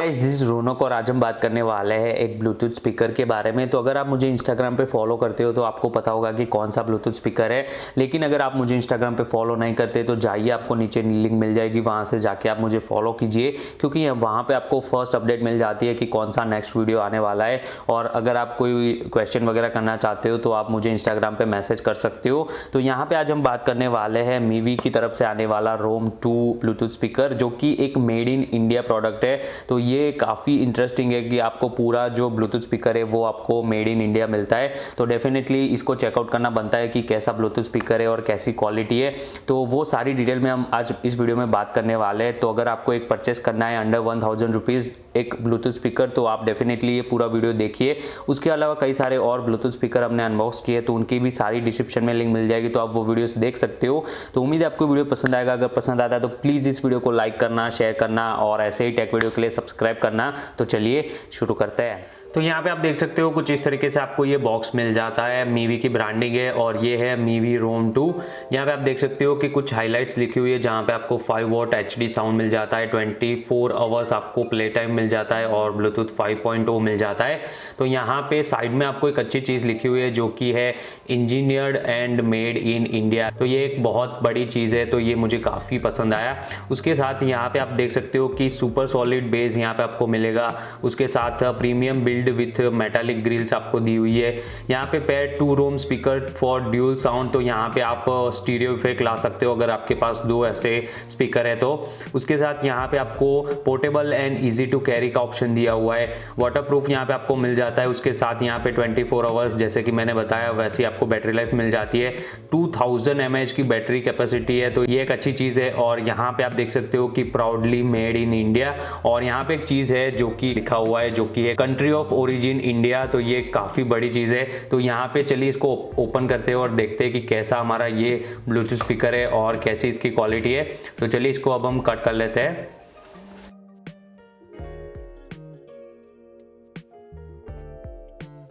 Guys, this is Ronak और आज हम बात करने वाले हैं एक ब्लूटूथ स्पीकर के बारे में। तो अगर आप मुझे इंस्टाग्राम पे फॉलो करते हो तो आपको पता होगा कि कौन सा ब्लूटूथ स्पीकर है। लेकिन अगर आप मुझे इंस्टाग्राम पे फॉलो नहीं करते तो जाइए, आपको नीचे लिंक मिल जाएगी, वहाँ से जाके आप मुझे फॉलो कीजिए, क्योंकि वहाँ पे आपको फर्स्ट अपडेट मिल जाती है कि कौन सा नेक्स्ट वीडियो आने वाला है। और अगर आप कोई क्वेश्चन वगैरह करना चाहते हो तो आप मुझे इंस्टाग्राम पर मैसेज कर सकते हो। तो यहाँ पर आज हम बात करने वाले हैं मीवी की तरफ से आने वाला रोम 2 ब्लूटूथ स्पीकर, जो कि एक मेड इन इंडिया प्रोडक्ट है। तो ये काफ़ी इंटरेस्टिंग है कि आपको पूरा जो ब्लूटूथ स्पीकर है वो आपको मेड इन इंडिया मिलता है। तो डेफिनेटली इसको चेकआउट करना बनता है कि कैसा ब्लूटूथ स्पीकर है और कैसी क्वालिटी है। तो वो सारी डिटेल में हम आज इस वीडियो में बात करने वाले हैं। तो अगर आपको एक परचेस करना है अंडर 1000 रुपीज़ एक ब्लूटूथ स्पीकर, तो आप डेफिनेटली ये पूरा वीडियो देखिए। उसके अलावा कई सारे और ब्लूटूथ स्पीकर हमने अनबॉक्स किए, तो उनकी भी सारी डिस्क्रिप्शन में लिंक मिल जाएगी, तो आप वो वीडियोस देख सकते हो। तो उम्मीद है आपको वीडियो पसंद आएगा। अगर पसंद आता है तो प्लीज़ इस वीडियो को लाइक करना, शेयर करना और ऐसे ही टेक वीडियो के लिए सब्सक्राइब करना। तो चलिए शुरू करते हैं। तो यहाँ पे आप देख सकते हो कुछ इस तरीके से आपको ये बॉक्स मिल जाता है। मीवी की ब्रांडिंग है और ये है मीवी रोम 2। यहाँ पे आप देख सकते हो कि कुछ हाइलाइट्स लिखी हुई है, जहाँ पे आपको 5 वॉट HD साउंड मिल जाता है, 24 आवर्स आपको प्ले टाइम मिल जाता है और ब्लूटूथ 5.0 मिल जाता है। तो यहाँ पे साइड में आपको एक अच्छी चीज़ लिखी हुई है जो कि है engineered and made in India. तो ये एक बहुत बड़ी चीज़ है, तो ये मुझे काफ़ी पसंद आया। उसके साथ यहाँ पे आप देख सकते हो कि सुपर सॉलिड बेस यहाँ पे आपको मिलेगा। उसके साथ premium build with metallic grills आपको दी हुई है। यहाँ पे पेयर 2 रोम स्पीकर फॉर ड्यूल साउंड। तो यहाँ पे आप स्टीरियो इफेक्ट ला सकते हो अगर आपके पास 2 ऐसे स्पीकर है तो। उसके साथ यहाँ पे आपको portable and easy to carry का ऑप्शन दिया हुआ है। वाटरप्रूफ यहाँ पे आपको मिल जाता है। उसके साथ यहाँ पे 24 आवर्स, जैसे कि मैंने बताया वैसे आपको बैटरी लाइफ मिल जाती है। 2000 mAh की बैटरी कैपेसिटी है, तो ये एक अच्छी चीज़ है। और यहाँ पे आप देख सकते हो कि प्राउडली मेड इन इंडिया। और यहाँ पे एक चीज़ है जो कि लिखा हुआ है, जो कि है कंट्री ऑफ ओरिजिन इंडिया। तो ये काफ़ी बड़ी चीज़ है। तो यहाँ पे चलिए इसको ओपन करते हैं और देखते हैं कि कैसा हमारा ये ब्लूटूथ स्पीकर है और कैसी इसकी क्वालिटी है। तो चलिए इसको अब हम कट कर लेते हैं।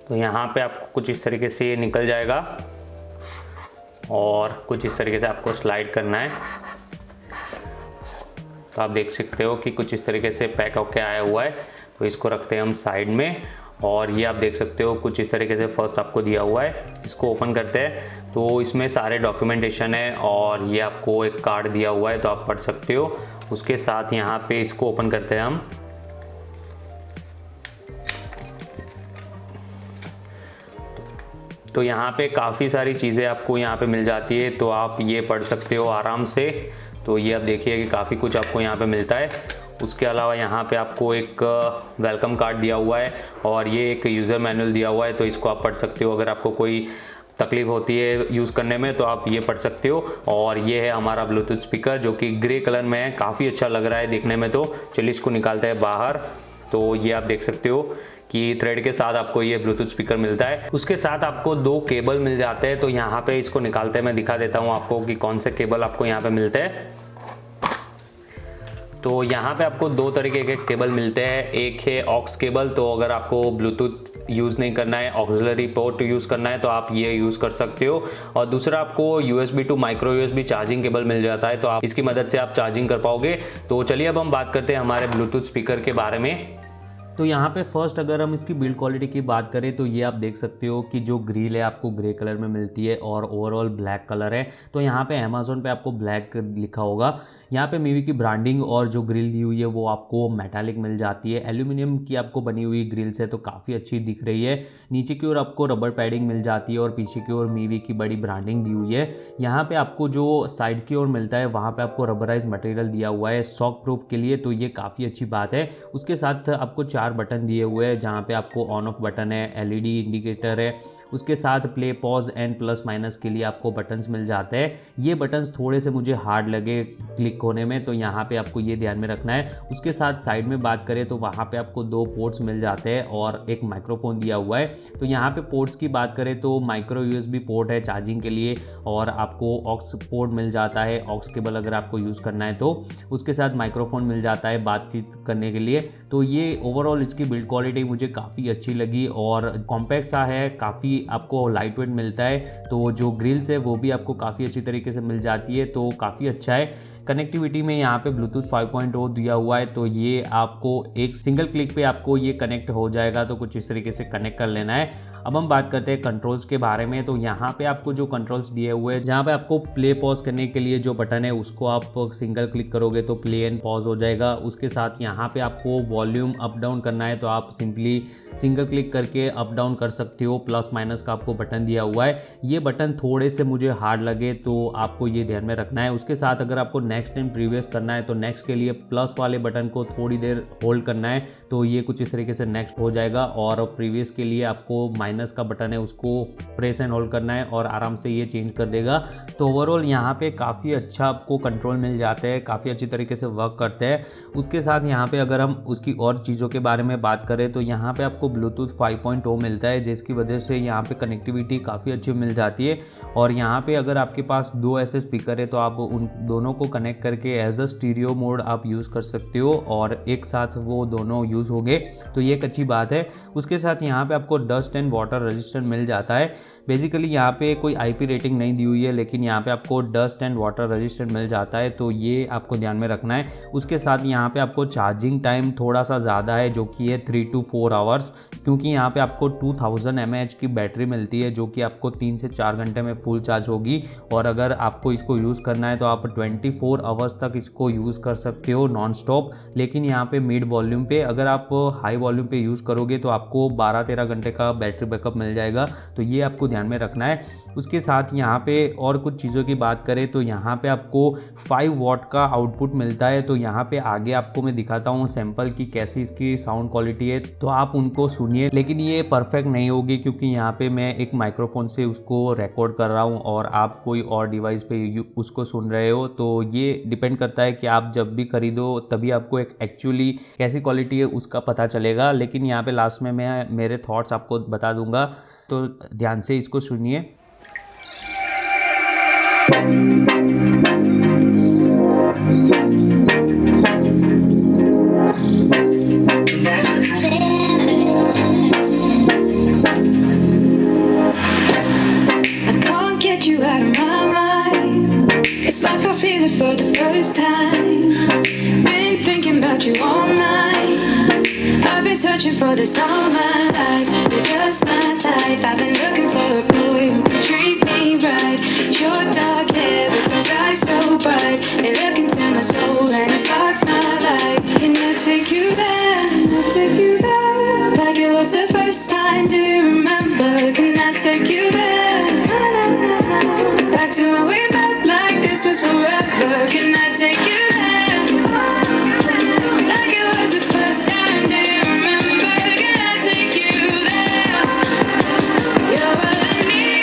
तो यहाँ पे आपको कुछ इस तरीके से ये निकल जाएगा और कुछ इस तरीके से आपको स्लाइड करना है। तो आप देख सकते हो कि कुछ इस तरीके से पैक होके आया हुआ है। तो इसको रखते हैं हम साइड में। और ये आप देख सकते हो कुछ इस तरीके से फर्स्ट आपको दिया हुआ है। इसको ओपन करते हैं तो इसमें सारे डॉक्यूमेंटेशन है और ये आपको एक कार्ड दिया हुआ है, तो आप पढ़ सकते हो। उसके साथ यहाँ पे इसको ओपन करते हैं हम। तो यहाँ पे काफ़ी सारी चीज़ें आपको यहाँ पे मिल जाती है, तो आप ये पढ़ सकते हो आराम से। तो ये आप देखिए कि काफ़ी कुछ आपको यहाँ पे मिलता है। उसके अलावा यहाँ पे आपको एक वेलकम कार्ड दिया हुआ है और ये एक यूज़र मैनुअल दिया हुआ है, तो इसको आप पढ़ सकते हो। अगर आपको कोई तकलीफ होती है यूज़ करने में तो आप ये पढ़ सकते हो। और ये है हमारा ब्लूटूथ स्पीकर, जो कि ग्रे कलर में है, काफ़ी अच्छा लग रहा है देखने में। तो चलिए इसको निकालते हैं बाहर। तो ये आप देख सकते हो कि थ्रेड के साथ आपको ये ब्लूटूथ स्पीकर मिलता है। उसके साथ आपको 2 केबल मिल जाते हैं। तो यहाँ पे इसको निकालते हैं, मैं दिखा देता हूँ आपको कि कौन से केबल आपको यहाँ पे मिलते हैं। तो यहाँ पे आपको 2 तरीके के केबल मिलते हैं। एक है ऑक्स केबल, तो अगर आपको ब्लूटूथ यूज़ नहीं करना है, ऑक्सिलरी पोर्ट यूज़ करना है, तो आप ये यूज़ कर सकते हो। और दूसरा आपको USB to micro USB charging cable मिल जाता है, तो आप इसकी मदद से आप चार्जिंग कर पाओगे। तो चलिए अब हम बात करते हैं हमारे ब्लूटूथ स्पीकर के बारे में। तो यहाँ पे फर्स्ट अगर हम इसकी बिल्ड क्वालिटी की बात करें तो ये आप देख सकते हो कि जो ग्रिल है आपको ग्रे कलर में मिलती है और ओवरऑल ब्लैक कलर है। तो यहाँ पे अमेज़न पे आपको ब्लैक लिखा होगा। यहाँ पे मीवी की ब्रांडिंग और जो ग्रिल दी हुई है वो आपको मेटालिक मिल जाती है। एल्यूमिनियम की आपको बनी हुई ग्रिल्स है, तो काफ़ी अच्छी दिख रही है। नीचे की ओर आपको रबर पैडिंग मिल जाती है और पीछे की ओर मीवी की बड़ी ब्रांडिंग दी हुई है। यहाँ पे आपको जो साइड की ओर मिलता है वहाँ पे आपको रबराइज मटेरियल दिया हुआ है शॉक प्रूफ के लिए, तो ये काफ़ी अच्छी बात है। उसके साथ आपको 4 बटन दिए हुए हैं, जहाँ पे आपको ऑन ऑफ बटन है, LED इंडिकेटर है। उसके साथ play pause and plus minus के लिए आपको बटन्स मिल जाते हैं। ये बटन्स थोड़े से मुझे हार्ड लगे क्लिक होने में, तो यहाँ पे आपको ये ध्यान में रखना है। उसके साथ साइड में बात करें तो वहाँ पे आपको 2 पोर्ट्स मिल जाते हैं और एक माइक्रोफोन दिया हुआ है। तो यहाँ पे पोर्ट्स की बात करें तो माइक्रो USB पोर्ट है चार्जिंग के लिए, और आपको ऑक्स पोर्ट मिल जाता है, ऑक्स केबल अगर आपको यूज़ करना है तो। उसके साथ माइक्रोफोन मिल जाता है बातचीत करने के लिए। तो ये ओवरऑल इसकी बिल्ड क्वालिटी मुझे काफ़ी अच्छी लगी और कॉम्पैक्ट सा है, काफ़ी आपको लाइट वेट मिलता है। तो जो ग्रिल्स है वो भी आपको काफ़ी अच्छी तरीके से मिल जाती है, तो काफ़ी अच्छा है। कनेक्टिविटी में यहाँ पे ब्लूटूथ 5.0 दिया हुआ है, तो ये आपको एक सिंगल क्लिक पे आपको ये कनेक्ट हो जाएगा। तो कुछ इस तरीके से कनेक्ट कर लेना है। अब हम बात करते हैं कंट्रोल्स के बारे में। तो यहाँ पे आपको जो कंट्रोल्स दिए हुए हैं, जहाँ पे आपको प्ले पॉज करने के लिए जो बटन है उसको आप सिंगल क्लिक करोगे तो प्ले एंड पॉज हो जाएगा। उसके साथ यहाँ पे आपको वॉल्यूम अप डाउन करना है तो आप सिंपली सिंगल क्लिक करके अप डाउन कर सकते हो। प्लस माइनस का आपको बटन दिया हुआ है। ये बटन थोड़े से मुझे हार्ड लगे तो आपको ये ध्यान में रखना है। उसके साथ अगर आपको नेक्स्ट एंड प्रीवियस करना है तो नेक्स्ट के लिए प्लस वाले बटन को थोड़ी देर होल्ड करना है तो ये कुछ इस तरीके से नेक्स्ट हो जाएगा। और प्रीवियस के लिए आपको माइनस का बटन है उसको प्रेस एंड होल्ड करना है और आराम से ये चेंज कर देगा। तो ओवरऑल यहाँ पे काफ़ी अच्छा आपको कंट्रोल मिल जाते हैं, काफ़ी अच्छी तरीके से वर्क करते हैं। उसके साथ यहाँ पे अगर हम उसकी और चीज़ों के बारे में बात करें तो यहाँ पे आपको ब्लूटूथ 5.0 मिलता है, जिसकी वजह से यहाँ पे कनेक्टिविटी काफ़ी अच्छी मिल जाती है। और यहाँ पे अगर आपके पास दो ऐसे स्पीकर है तो आप उन दोनों को कनेक्ट करके एज अ स्टीरियो मोड आप यूज़ कर सकते हो और एक साथ वो दोनों यूज़ होंगे, तो ये एक अच्छी बात है। उसके साथ यहाँ पे आपको डस्ट एंड वाटर रेजिस्टेंट मिल जाता है। बेसिकली यहाँ पे कोई IP रेटिंग नहीं दी हुई है, लेकिन यहाँ पे आपको डस्ट एंड वाटर रेजिस्टेंट मिल जाता है, तो ये आपको ध्यान में रखना है। उसके साथ यहाँ पे आपको चार्जिंग टाइम थोड़ा सा ज़्यादा है, जो कि है 3 to 4 आवर्स, क्योंकि यहाँ पे आपको 2000 mAh की बैटरी मिलती है, जो कि आपको 3 से 4 घंटे में फुल चार्ज होगी। और अगर आपको इसको यूज़ करना है तो आप 24 आवर्स तक इसको यूज़ कर सकते हो नॉन स्टॉप। लेकिन यहाँ पे मिड वॉल्यूम पे, अगर आप हाई वॉल्यूम पे यूज़ करोगे तो आपको 12-13 घंटे का बैटरी बैकअप मिल जाएगा, तो ये आपको ध्यान में रखना है। उसके साथ यहाँ पे और कुछ चीज़ों की बात करें तो यहाँ पे आपको 5 वॉट का आउटपुट मिलता है। तो यहाँ पे आगे आपको मैं दिखाता हूँ सैंपल की कैसी इसकी साउंड क्वालिटी है, तो आप उनको सुनिए। लेकिन ये परफेक्ट नहीं होगी क्योंकि यहाँ पे मैं एक माइक्रोफोन से उसको रिकॉर्ड कर रहा हूँ और आप कोई और डिवाइस पे उसको सुन रहे हो, तो ये डिपेंड करता है कि आप जब भी खरीदो तभी आपको एक एक्चुअली कैसी क्वालिटी है उसका पता चलेगा। लेकिन यहाँ पे लास्ट में मैं मेरे थॉट्स आपको बता दूंगा, तो ध्यान से इसको सुनिए। For the first time, been thinking about you all night. I've been searching for this all my life. You're just my type. I've been looking for a boy who can treat me right. Your dark hair with those eyes so bright, they look into my soul and it sparks my life. Can I take you there? Can I take you there? Like it was the first time. Do you remember? Can I take you there? Back to when we felt like this was forever. Can I take you there? Like it was the first time. Do you remember? Can I take you there? You're what I need.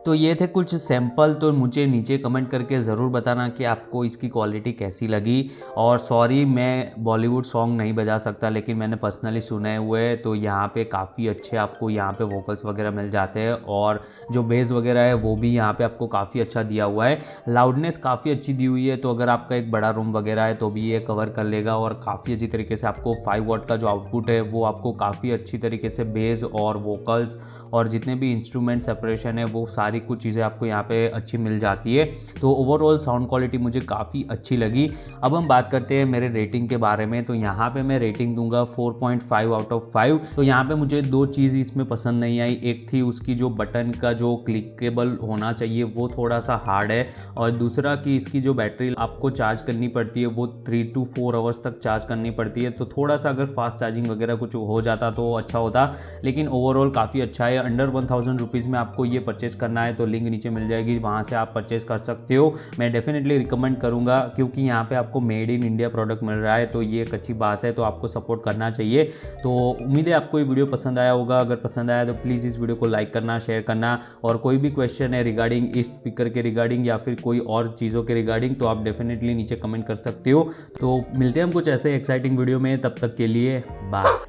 तो ये थे कुछ sample, तो मुझे नीचे comment करके ज़रूर बताना कि आपको इसकी क्वालिटी कैसी लगी। और सॉरी मैं बॉलीवुड सॉन्ग नहीं बजा सकता, लेकिन मैंने पर्सनली सुने हुए, तो यहाँ पे काफ़ी अच्छे आपको यहाँ पे वोकल्स वगैरह मिल जाते हैं, और जो बेस वगैरह है वो भी यहाँ पे आपको काफ़ी अच्छा दिया हुआ है। लाउडनेस काफ़ी अच्छी दी हुई है, तो अगर आपका एक बड़ा रूम वगैरह है तो भी ये कवर कर लेगा। और काफ़ी अच्छी तरीके से आपको 5 वॉट का जो आउटपुट है वो आपको काफ़ी अच्छी तरीके से बेस और वोकल्स और जितने भी इंस्ट्रूमेंट सेपरेशन है वो सारी कुछ चीज़ें आपको यहाँ पे अच्छी मिल जाती है। तो ओवरऑल साउंड क्वालिटी मुझे काफ़ी अच्छी लगी। अब हम बात करते हैं मेरे रेटिंग के बारे में। तो यहाँ पे मैं रेटिंग दूंगा 4.5 आउट ऑफ 5। तो यहाँ पे मुझे 2 चीज़ इसमें पसंद नहीं आई। एक थी उसकी जो बटन का जो क्लिकेबल होना चाहिए वो थोड़ा सा हार्ड है, और दूसरा कि इसकी जो बैटरी आपको चार्ज करनी पड़ती है वो 3 to 4 आवर्स तक चार्ज करनी पड़ती है। तो थोड़ा सा अगर फास्ट चार्जिंग वगैरह कुछ हो जाता तो अच्छा होता, लेकिन ओवरऑल काफ़ी अच्छा है। अंडर 1000 रुपीज़ में आपको ये परचेस करना है तो लिंक नीचे मिल जाएगी, वहाँ से आप परचेस कर सकते हो। मैं डेफिनेटली रिकमेंड करूँगा, क्योंकि यहाँ पे आपको मेड इन इंडिया प्रोडक्ट मिल रहा है, तो ये एक अच्छी बात है, तो आपको सपोर्ट करना चाहिए। तो उम्मीद है आपको ये वीडियो पसंद आया होगा। अगर पसंद आया तो प्लीज़ इस वीडियो को लाइक करना, शेयर करना, और कोई भी क्वेश्चन है रिगार्डिंग इस स्पीकर के रिगार्डिंग या फिर कोई और चीज़ों के रिगार्डिंग तो आप डेफिनेटली नीचे कमेंट कर सकते हो। तो मिलते हैं हम कुछ ऐसे एक्साइटिंग वीडियो में, तब तक के लिए बाय।